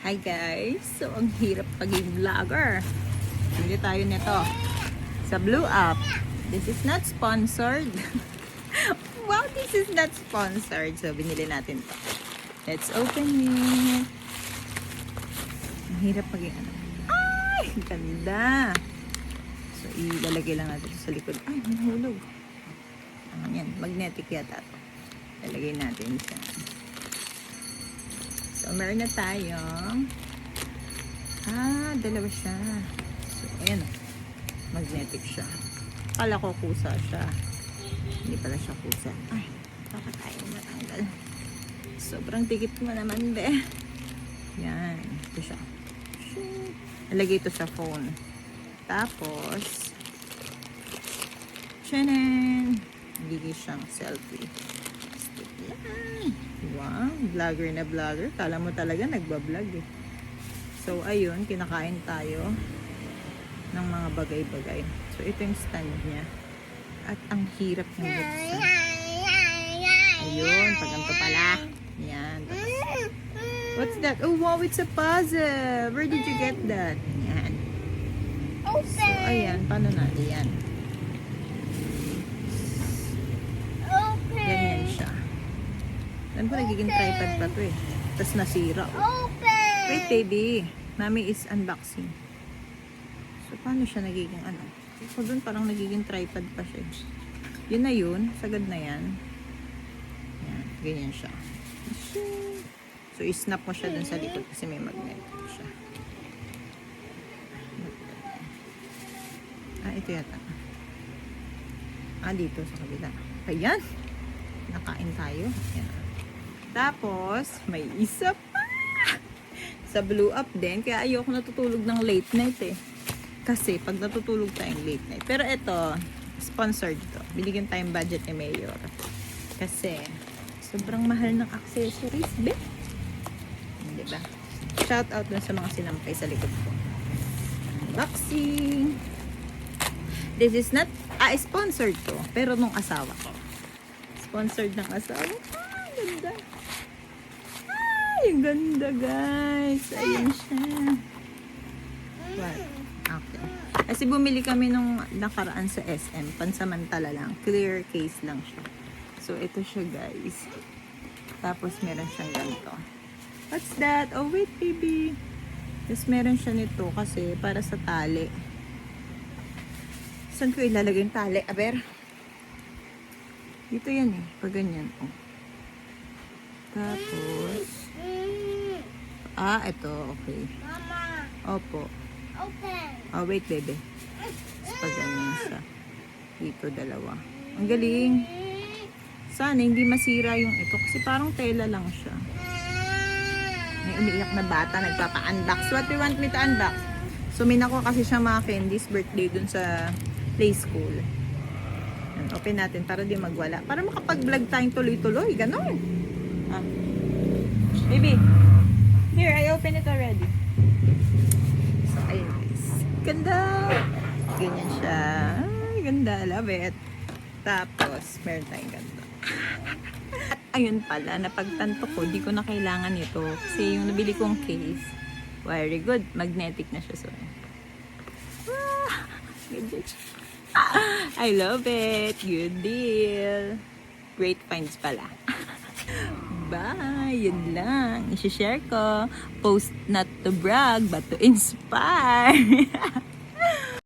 Hi guys! So, ang hirap paging vlogger. Bili tayo nito sa Blue App. This is not sponsored. Wow, this is not sponsored. So, binili natin to. Let's open it. Ang hirap paging ano. Ay! Ganda! So, ilalagay lang natin sa likod. Ay, nahulog. Yan, magnetic yata to. Lalagay natin siya. So, meron na tayong dalawa siya. So, ayan. Magnetic siya. Kala ko kusa siya. Hindi pala siya kusa. Ay, baka tayo matanggal. Sobrang tikit mo naman, be. Yan. Ito siya. Nalagay ito sa phone. Tapos, tchanan! Nagiging siyang selfie. Stick yan. Wow, vlogger na vlogger. Kala mo talaga nagbablog eh. So, ayun, kinakain tayo ng mga bagay-bagay. So, ito yung stand niya. At ang hirap ng buksan. Ayun, paganto pala. Yan. What's that? Oh, wow, it's a puzzle. Where did you get that? Yan. So, ayan. Paano natin yan? Ganyan siya. Saan po nagiging tripod pa to eh. Tapos nasira. Wait baby. Mami is unboxing. So paano siya nagiging ano? So doon parang nagiging tripod pa siya. Yun na yun. Sagad na yan. Yan. Ganyan siya. So isnap mo siya dun sa likod kasi may magnet siya. Ito yata. Dito sa kabila. Ayan. Nakain tayo. Ayan. Tapos, may isa pa. Sa Blue App din. Kaya ayoko natutulog ng late night eh. Kasi, pag natutulog tayong late night. Pero ito, sponsored to. Binigyan tayong budget ni Mayor. Kasi, sobrang mahal ng accessories, be. Diba? Shout out dun sa mga sinampay sa likod ko. Unboxing. This is not, sponsored to. Pero nung asawa ko. Sponsored ng asawa. Ganda. Ang ganda guys. Ayan siya. What? Okay. Kasi bumili kami nung nakaraan sa SM. Pansamantala lang. Clear case lang siya. So, ito siya guys. Tapos, meron siyang ganito. What's that? Oh, wait baby. Tapos, meron siya nito kasi para sa tali. Saan ko ilalagay yung tali? Aber? Dito yan eh. Pag ganyan. Oh. Tapos, ito. Okay. Mama. Opo. Open. Oh, wait, bebe. Tapos pag ganyan siya. Dito, dalawa. Ang galing. Sana hindi masira yung ito. Kasi parang tela lang siya. May umiiyak na bata. Nagpapa-unbox. What do you want me to unbox? So, may nakuha kasi siya mga candies birthday dun sa play school. Open natin para di magwala. Para makapag-vlog tayong tuloy-tuloy. Ganon. Baby. Here, I open it already. So, ayun guys. Ganda. Ganyan siya. Ay, ganda. Love it. Tapos, meron tayong ganito. At ayun pala, napagtanto ko, di ko na kailangan ito. Kasi yung nabili kong case, very good. Magnetic na siya. So, good. I love it. Good deal. Great finds pala. Bye. Yun lang. I-share ko. Post not to brag but to inspire.